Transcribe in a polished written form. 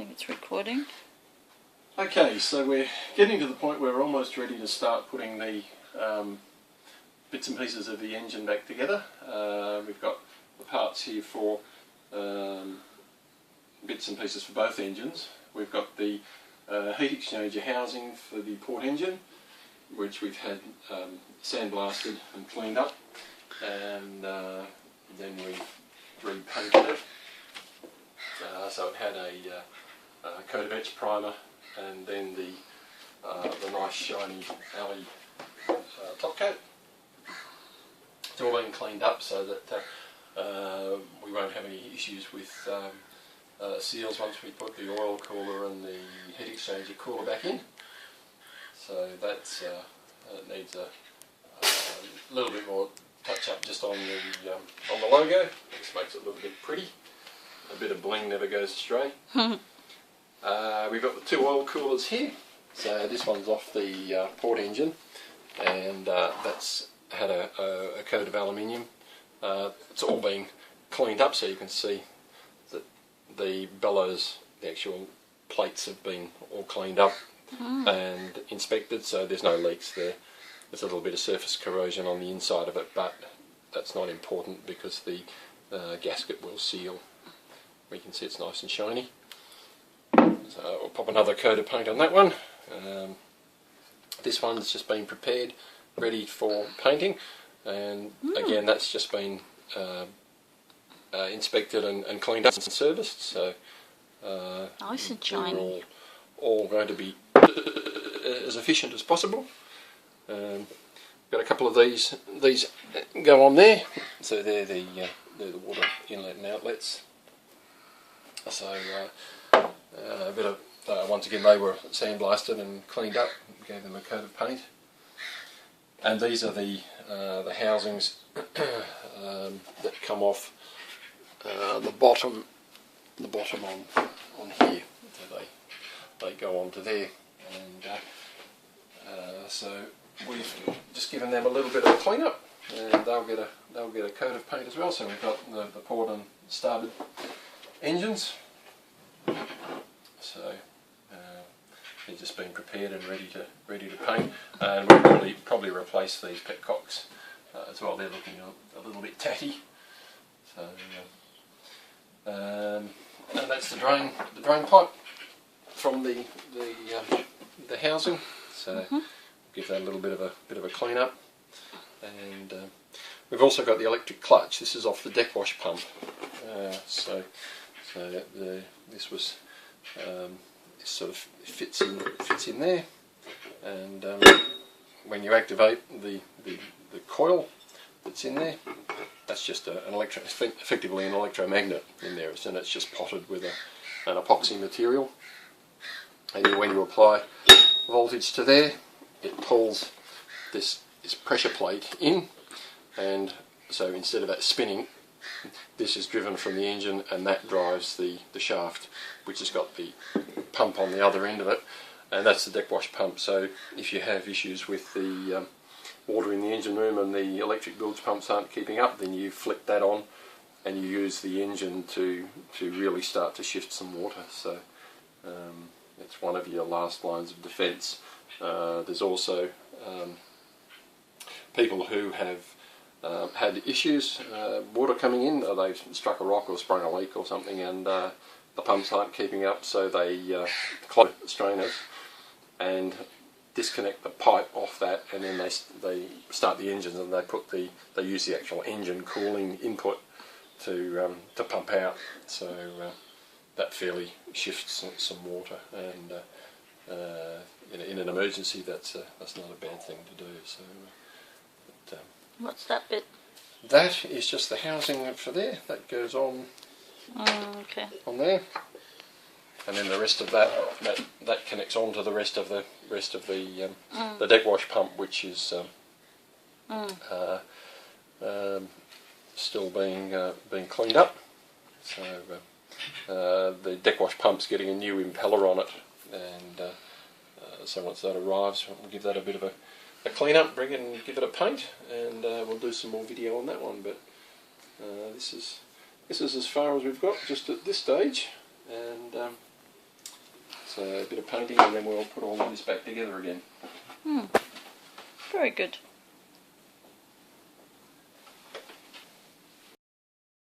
think it's recording. Okay, so we're getting to the point where we're almost ready to start putting the bits and pieces of the engine back together. We've got the parts here for bits and pieces for both engines. We've got the heat exchanger housing for the port engine, which we've had sandblasted and cleaned up, and then we've repainted it. So it had a coat of etch primer, and then the nice shiny alley top coat. It's all been cleaned up so that we won't have any issues with seals once we put the oil cooler and the heat exchanger cooler back in. So that's needs a little bit more touch up just on the logo. This makes it look a bit pretty. A bit of bling never goes astray. We've got the two oil coolers here. So this one's off the port engine, and that's had a coat of aluminium. It's all been cleaned up, so you can see that the bellows, the actual plates, have been all cleaned up and inspected, so there's no leaks there. There's a little bit of surface corrosion on the inside of it, but that's not important because the gasket will seal. We can see it's nice and shiny. So we'll pop another coat of paint on that one. This one's just been prepared, ready for painting, and again that's just been inspected and cleaned up and serviced. So Nice and shiny. All going to be as efficient as possible. Got a couple of these go on there, so they're the water inlet and outlets. So a bit of once again they were sandblasted and cleaned up, gave them a coat of paint. And these are the housings that come off the bottom on here. So they go onto there, and so we've just given them a little bit of a clean up, and they'll get a coat of paint as well. So we've got the port and starboard engines. So they've just been prepared and ready to paint, and we'll probably replace these petcocks as well. They're looking a little bit tatty. So and that's the drain pipe from the housing. So give that a little bit of a clean up, and we've also got the electric clutch. This is off the deck wash pump. So this was this sort of fits in there, and when you activate the coil that's in there, that's just effectively an electromagnet in there, and it's just potted with an epoxy material. And then when you apply voltage to there, it pulls this pressure plate in, and so instead of that spinning, this is driven from the engine, and that drives the shaft, which has got the pump on the other end of it, and that's the deck wash pump. So if you have issues with the water in the engine room and the electric bilge pumps aren't keeping up, then you flick that on and you use the engine to really start to shift some water. So it's one of your last lines of defence. There's also people who have had issues, water coming in, or they've struck a rock or sprung a leak or something, and the pumps aren't keeping up, so they close the strainers and disconnect the pipe off that, and then they start the engines, and they use the actual engine cooling input to pump out. So that fairly shifts some water, and in an emergency that's not a bad thing to do. So. What's that bit? That is just the housing for there. That goes on on there, and then the rest of that connects on to the rest of the deck wash pump, which is still being cleaned up. So the deck wash pump's getting a new impeller on it, and so once that arrives, we'll give that a bit of a clean up, bring it and give it a paint, and we'll do some more video on that one. But this is as far as we've got just at this stage, and a bit of painting, and then we'll put all of this back together again. Very good.